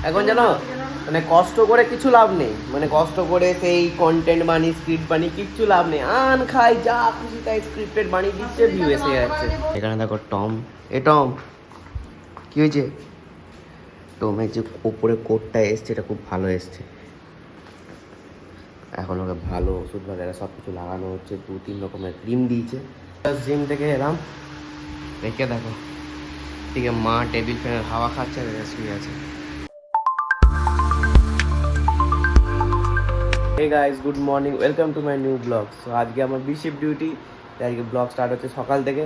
এখন জানো মানে কষ্ট করে কিছু লাভ নেই, মানে কষ্ট করে সেই কন্টেন্ট বানি স্ক্রিপ্ট বানি কিচ্ছু লাভ নেই। আন খাই যা খুশি তাই স্ক্রিপ্টেড বানিয়ে দিচ্ছে, ভিউ এসে যাচ্ছে। এখানে দেখো টম, টম কি হয়েছে? টমের যে ওপরে কোটটা এসছে এটা খুব ভালো এসছে। এখন ওকে ভালো ওষুধ বাগেরা সব কিছু লাগানো হচ্ছে, 2-3 রকমের ক্রিম দিয়েছে। জিম থেকে এলাম, দেখে দেখো ঠিক আছে, মা টেবিল ফ্যানের হাওয়া খাচ্ছে আর শুয়ে আছে। Hey guys, good morning, welcome to my new blog. So আজকে আমার বিশিপ ডিউটি, তাই আজকে ব্লগ স্টার্ট হচ্ছে সকাল থেকে।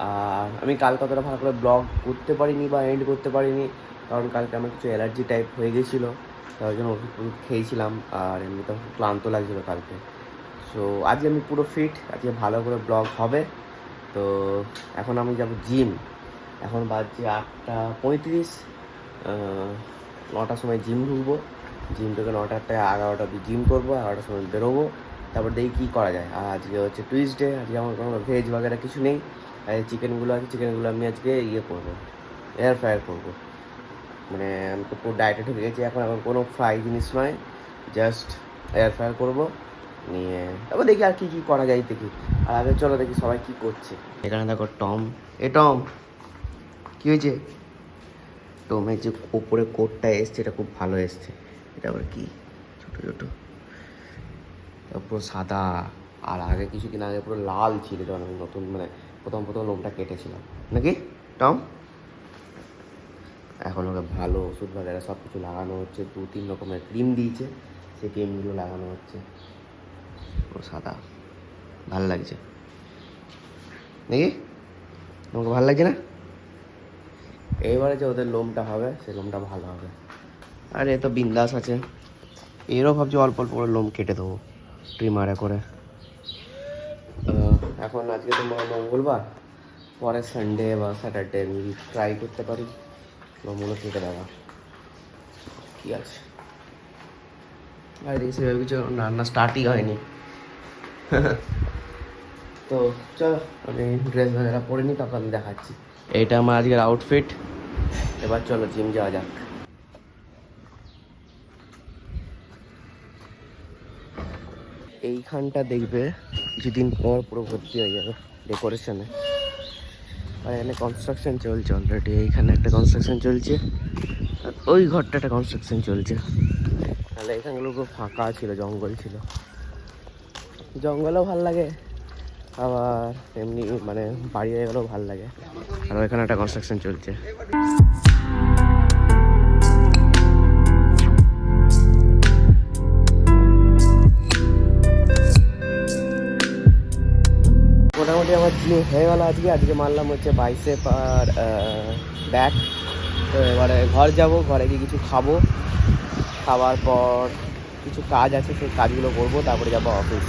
আর আমি কাল কতটা ভালো করে ব্লগ করতে পারিনি বা এন্ড করতে পারিনি, কারণ কালকে আমার কিছু অ্যালার্জি টাইপ হয়ে গেছিলো, তার জন্য ওষুধ খেয়েছিলাম আর এমনিতে ক্লান্ত লাগছিলো কালকে। সো আজকে আমি পুরো ফিট, আজকে ভালো করে ব্লগ হবে। তো এখন আমি যাব জিম। এখন বাজছে 8:35, 9টার সময় জিম ঢুকবো। জিম থেকে 9টার থেকে 11টা অবধি জিম করবো, 11টার সময় বেরোবো। তারপর দেখি কী করা যায়। আর আজকে হচ্ছে টুইসডে, আজকে আমার কোনো ভেজ বাগেরা কিছু নেই। আর চিকেনগুলো আছে, চিকেনগুলো আমি আজকে করবো, এয়ার ফ্রায়ার করবো। মানে আমি তো পুরো ডায়েটে ঢুকে গেছি এখন কোনো ফ্রাই জিনিস নয়, জাস্ট এয়ার ফ্রায়ার করবো নিয়ে। তারপর দেখি আর কী করা যায় দেখি। আর আগে চলো দেখি সবাই কী করছে। এখানে দেখো টম, টম কী হয়েছে? টমের যে ওপরে কোটটা এসছে এটা খুব ভালো এসছে। এটা আবার কি ছোটো ছোটো, পুরো সাদা। আর আগে কিছুদিন আগে পুরো লাল ছিল, যখন আমি নতুন মানে প্রথম লোমটা কেটেছিলাম নাকি টম। এখন ওকে ভালো ওষুধ বাগেরা সব কিছু লাগানো হচ্ছে, 2-3 রকমের ক্রিম দিয়েছে, সেই ক্রিমগুলো লাগানো হচ্ছে। পুরো সাদা, ভালো লাগছে নাকি? তোমাকে ভালো লাগছে না? এইবারে যে ওদের লোমটা হবে সেই লোমটা ভালো হবে। আর এ তো বিন্দাস আছে, এরও ভাবছি অল্প অল্প করে লোম কেটে দেবো ট্রিমারে করে। এখন আজকে তো মঙ্গলবার, পরে সানডে বা স্যাটারডে আমি ট্রাই করতে পারি লোমগুলো কেটে দেওয়া। কী আছে আর সেভাবে কিছু রান্না স্টার্টই হয়নি। তো চলো আমি ড্রেস বাগেরা পরে নিই, তখন আমি দেখাচ্ছি। এইটা আমার আজকের আউটফিট। এবার চলো জিম যাওয়া যাক। এইখানটা দেখবে কিছুদিন পর পুরো ভর্তি হয়ে যাবে ডেকোরেশনে। আর এখানে কনস্ট্রাকশন চলছে অলরেডি, এইখানে একটা কনস্ট্রাকশন চলছে আর ওই ঘরটা একটা কনস্ট্রাকশন চলছে। তাহলে এখানগুলো পুরো ফাঁকা ছিল, জঙ্গল ছিল। জঙ্গলও ভাল লাগে, আবার এমনি মানে বাড়ি হয়ে গেলেও ভাল লাগে। আর এখানে একটা কনস্ট্রাকশন চলছে। মোটামুটি আমার জিম হয়ে গেল আজকে মারলাম হচ্ছে বাইসেপ আর ব্যাক। তো এবারে ঘর যাব, ঘরে গিয়ে কিছু খাবো, খাওয়ার পর কিছু কাজ আছে সেই কাজগুলো করবো, তারপরে যাবো অফিস।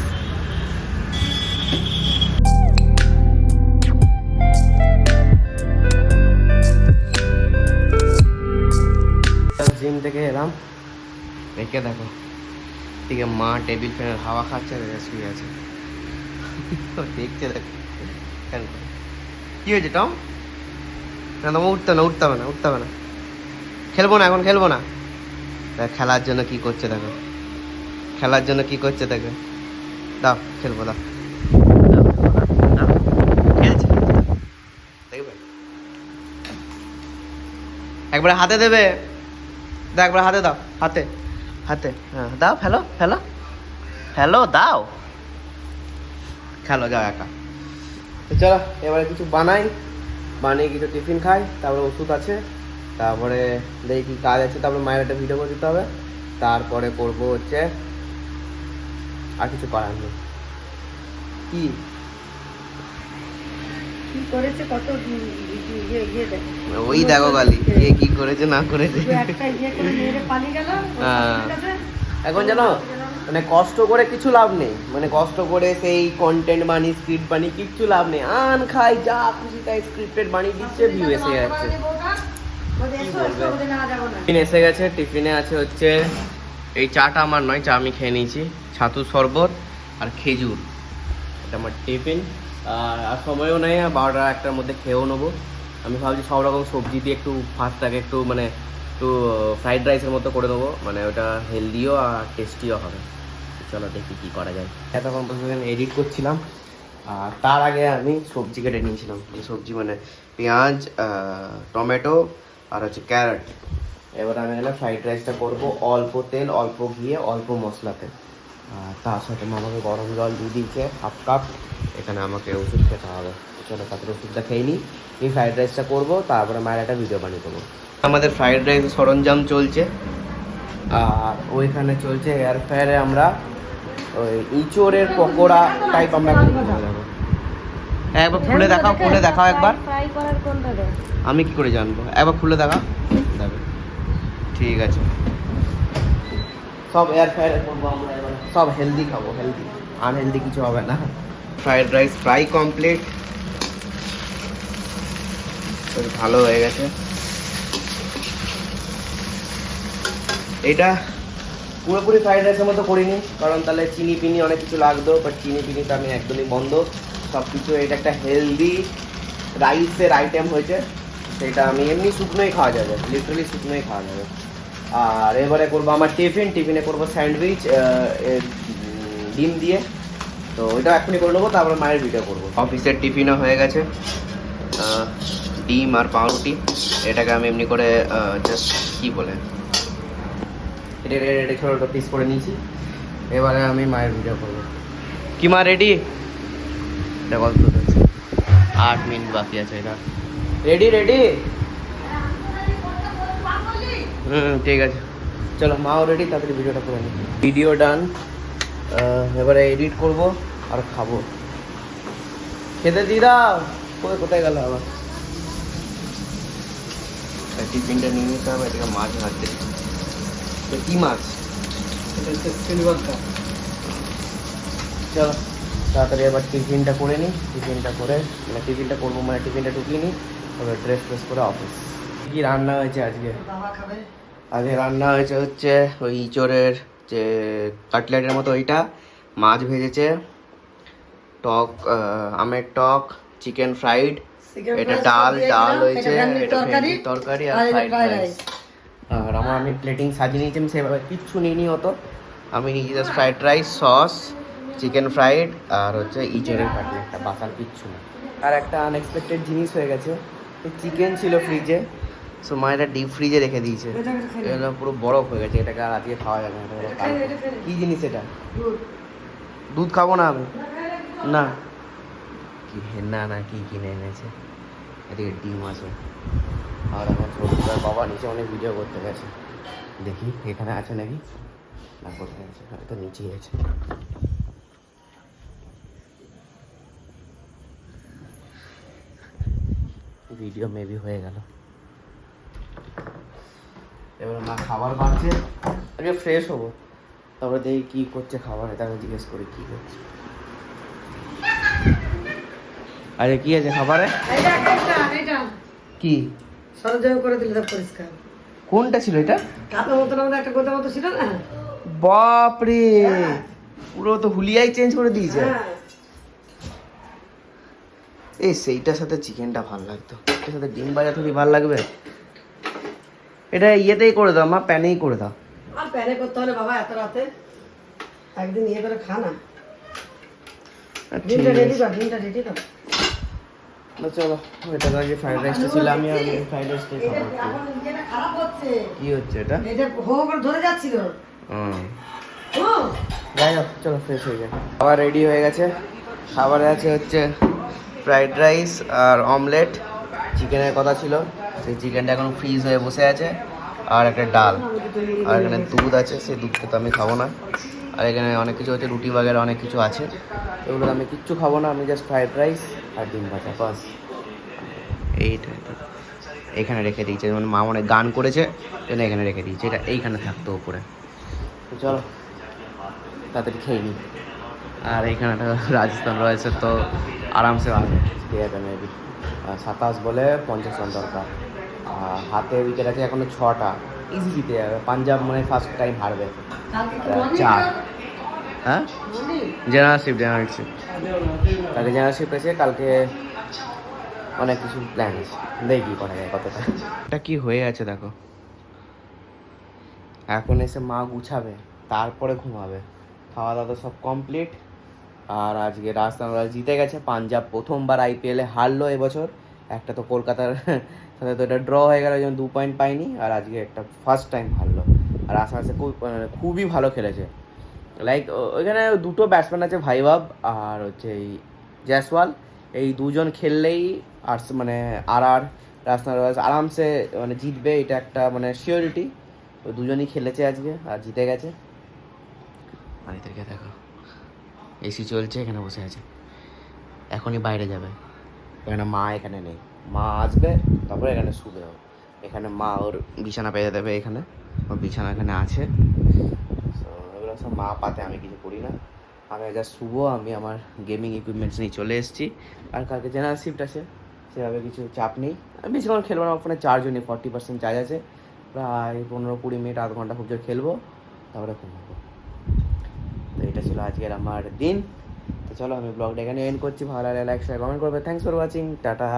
জিম থেকে এলাম, দেখে দেখো ঠিক আছে, মা টেবিল ফ্যানের হাওয়া খাচ্ছে আর শুয়ে আছে। দেখছে দেখো কি হয়েছে টম? না তোমার উঠতে হবে না, খেলবো না, এখন খেলবো না। খেলার জন্য কি করছে দেখো, দাও খেলবো, দাও খেলছে দেখবে। একবার হাতে দেবে, দাও একবার হাতে দাও, হাতে হ্যাঁ দাও, ফেলো দাও, খেলো যাও একা। তো চলো এবারে কিছু বানিয়ে কিছু টিফিন খাই, তারপরে ওষুধ আছে, তারপরে দেখি কি কাজ আছে, তারপরে মায়ের একটা ভিডিও করে দিতে হবে, তারপরে করবো হচ্ছে আর কিছু করার নেই। কি করেছে কত ওই দেখো গালি কে কি করেছে না করেছে। এখন জানো মানে কষ্ট করে কিছু লাভ নেই, মানে কষ্ট করে সেই কন্টেন্ট বানি স্ক্রিপ্ট বানি কিচ্ছু লাভ নেই। আন খাই যা খুশি তাই স্ক্রিপ্টেড বানিয়ে দিচ্ছে, ভিউ এসে যাচ্ছে। টিফিন এসে গেছে, টিফিনে আছে হচ্ছে এই চাটা আমার নয়, চা আমি খেয়ে নিয়েছি, ছাতু শরবত আর খেজুর, এটা আমার টিফিন। আর সময়ও নেই, 12টা 1টার মধ্যে খেয়েও নেবো। আমি ভাবছি সব রকম সবজি দিয়ে একটু ভাতটাকে একটু মানে একটু ফ্রাইড রাইসের মতো করে দেবো, মানে ওটা হেলদিও আর টেস্টিও হবে। চলো দেখি কী করা যায়। এতক্ষণ পর্যন্ত এডিট করছিলাম, আর তার আগে আমি সবজি কেটে নিয়েছিলাম। সবজি মানে পেঁয়াজ, টমেটো আর হচ্ছে ক্যারেট। এবার আমি এখানে ফ্রাইড রাইসটা করবো অল্প তেল, অল্প ঘিয়ে, অল্প মশলাতে। আর তার সাথে আমাকে গরম জল দিয়ে দিয়েছে 1/2 কাপ। এখানে আমাকে ওষুধ খেতে হবে। চলো তারপরে ওষুধটা খেয়ে নিই, এই ফ্রাইড রাইসটা করবো, তারপরে মায়ের একটা ভিডিও বানিয়ে দেবো। আমাদের ফ্রাইড রাইস সরঞ্জাম চলছে, আর ওইখানে চলছে এয়ার ফ্রায়ারে আমরা ওই ইঁচড়ের পকোড়া টাইপ আমরা যাবো। একবার খুলে দেখাও, খুলে দেখাও একবার। আমি কি করে জানবো, একবার খুলে দেখাও। ঠিক আছে, সব এয়ার ফ্রায়ারে করবো আমরা এবার, সব হেলদি খাবো, হেলদি, আনহেলদি কিছু হবে না। ফ্রাইড রাইস ফ্রাই কমপ্লিট, ভালো হয়ে গেছে। এটা পুরোপুরি ফ্রাইড রাইসের মতো করিনি, কারণ তাহলে চিনি পিনি অনেক কিছু লাগতো, বাট চিনি পিনিটা আমি একদমই বন্ধ সব কিছু। এটা একটা হেলদি রাইসের আইটেম হয়েছে, সেটা আমি এমনি শুকনোই খাওয়া যাবে, লিটারালি শুকনোই খাওয়া যাবে। আর এবারে করবো আমার টিফিনে করবো স্যান্ডউইচ ডিম দিয়ে, তো ওইটা এখনই করে নেবো, তারপরে মায়ের ভিডিও করবো। অফিসের টিফিনও হয়ে গেছে, ডিম আর পাউরুটি। এটাকে আমি এমনি করে জাস্ট কী বলে এটা ছোটো পিস করে নিয়েছি। এবারে আমি মায়ের ভিডিও করবো। কি মা রেডি? এটা কত 8 মিনিট বাকি আছে। এটা রেডি রেডি? ঠিক আছে, চলো মাও রেডি, তাড়াতাড়ি ভিডিওটা করে নিই। ভিডিও ডান, এবারে এডিট করব আর খাবো। খেতে দিয়ে দাও। কোথায় গেল আবার? টিফিনটা নিয়ে নিতে হবে। এটাকে মাছ ভাজতে। কি মাছ? চলো তাড়াতাড়ি এবার টিফিনটা করে নিই। টিফিনটা করে মানে টিফিনটা করবো, মানে টিফিনটা ঢুকিয়ে নিই, তবে ড্রেস ফ্রেস করে অফিস। কি রান্না হয়েছে আজকে? আজকে রান্না হয়েছে হচ্ছে ওই ইঁচড়ের যে কাটলেটের মতো ওইটা, মাছ ভেজেছে, টক আমের টক, চিকেন ফ্রাইড, এটা ডাল হয়েছে, এটা তরকারি আর ফ্রাইড রাইস। আর আমি প্লেটিং সাজিয়ে নিয়েছি, আমি সেভাবে কিচ্ছু নিইনি অত। আমি নিয়েছি just fried rice, sauce, chicken fried আর হচ্ছে ইঁচড়ের কাটলেটটা, বাসার কিচ্ছু না। আর একটা আনএক্সপেক্টেড জিনিস হয়ে গেছে, চিকেন ছিল ফ্রিজে, সো মা এটা ডিপ ফ্রিজে রেখে দিয়েছে। এটা পুরো বরফ হয়ে গেছে, এটাকে আর আজকে খাওয়া যাবে না। কি জিনিস এটা? দুধ খাবো না আমি, না। কি না কি কিনে এনেছে? এদিকে ডিম আছে। আর এখন ছোটটার বাবা নিচে অনেক ভিডিও করতে গেছে, দেখি এখানে আছে নাকি, না কোথায় আছে? হয়তো নিচেই আছে। ভিডিও মেবি হয়ে গেল। এবার মা খাবার বাড়ছে, আগে ফ্রেশ হবো, তারপরে দেখি কী করছে খাবারে, তাকে জিজ্ঞেস করি কী করছে। আরে কি আছে খাবারে? কি সরঞ্জাম করে দিলে তো পরিষ্কার। কোনটা ছিল এটা? কাপের মতো না, একটা গোদা মতো ছিল না। বাপ রে, পুরো তো হুলিয়াই চেঞ্জ করে দিয়েছে। এই সেইটার সাথে চিকেনটা ভালো লাগতো, এটার সাথে ডিম ভাজা থুড়ি ভালো লাগবে। এটা ইয়েতেই করে দাও মা, প্যানেই করে দাও। আর প্যানে করতে হলে বাবা এত রাতে একদিন ইয়ে করে খা না। ডিমটা রেডি কর, ডিমটা রেডি কর। চলো, এটা আগে ফ্রাইড রাইসটা ছিল, আমি ফ্রাইড রাইসটাই খাবো। এখন এটা খারাপ হচ্ছে। কি হচ্ছে এটা? এটা হো করে ধরে যাচ্ছিল। যাই হোক, চলো ফ্রেশ হয়ে যায়। খাবার রেডি হয়ে গেছে। খাবারে আছে হচ্ছে ফ্রাইড রাইস আর অমলেট। চিকেনের কথা ছিল, সেই চিকেনটা এখন ফ্রিজ হয়ে বসে আছে। আর একটা ডাল, আর এখানে দুধ আছে, সেই দুধটা তো আমি খাবো না। আর এখানে অনেক কিছু হচ্ছে, রুটি বাগেরা অনেক কিছু আছে, এগুলো আমি কিচ্ছু খাবো না। আমি জাস্ট ফ্রাইড রাইস আর ডিম ভাজা, বাস। এইটা এখানে রেখে দিয়েছে, মানে মা অনেক গান করেছে, জন্য এখানে রেখে দিয়েছে। এটা এইখানে থাকতো উপরে। তো চলো তাড়াতাড়ি খেয়ে নিই। আর এইখানে রাজস্থান রয়েছে, তো আরামসে পেয়ে যাবে মেবি। 27 বলে 50 রান দরকার। হাতে উইকেট আছে এখনো 6টা, ইজি জিতে যাবে। পাঞ্জাব মানে ফার্স্ট টাইম হারবে 4। হ্যাঁ, জেনারেল শিফট কালকে জেনারেল শিফট আছে, কালকে অনেক কিছু প্ল্যান আছে, দেখি কী করা যায় কতটা। এটা কি হয়ে আছে দেখো, এখন এসে মা গুছাবে, তারপরে ঘুমাবে। খাওয়া দাওয়া তো সব কমপ্লিট। আর আজকে রাজস্থান রয়্যালস জিতে গেছে, পাঞ্জাব প্রথমবার আইপিএলে হারলো এবছর। একটা তো কলকাতার সাথে তো এটা ড্র হয়ে গেল, যেমন 2 পয়েন্ট পাইনি, আর আজকে একটা ফার্স্ট টাইম হারলো। আর আসামে খুবই ভালো খেলেছে। লাইক ওইখানে দুটো ব্যাটসম্যান আছে, ভাইভাব আর হচ্ছে এই জয়সওয়াল। এই দুজন খেললেই আর মানে আর রাজস্থান রয়্যালস আরামসে মানে জিতবে, এটা একটা মানে শিওরিটি। তো দুজনই খেলেছে আজকে আর জিতে গেছে। আর এদেরকে দেখো, এসি চলছে, এখানে বসে আছে, এখনই বাইরে যাবে। এখানে মা এখানে নেই, মা আসবে তারপরে এখানে শুবে ও। এখানে মা ওর বিছানা পেতে দেবে, এখানে ওর বিছানা এখানে আছে। তো এগুলো সব মা পাতে, আমি কিছু করি না। আমি জাস্ট শুবো, আমি আমার গেমিং ইকুইপমেন্টস নিয়ে চলে এসেছি। আর কালকে জেনারেল শিফট আছে, সেভাবে কিছু চাপ নেই। আমি বেশিক্ষণ খেলবো না, আমার ফোনে চার্জও নেই, 40% চার্জ আছে। প্রায় 15-20 মিনিট, আধ ঘন্টা খুব জোর খেলবো, তারপরে ঘুমাবো। তো এটা ছিল আজকের আমার দিন। তো চলো আমি ব্লগটা এখানে এন্ড করছি। ভালো লাগলে লাইক শেয়ার কমেন্ট করবে। Thanks for watching, tata.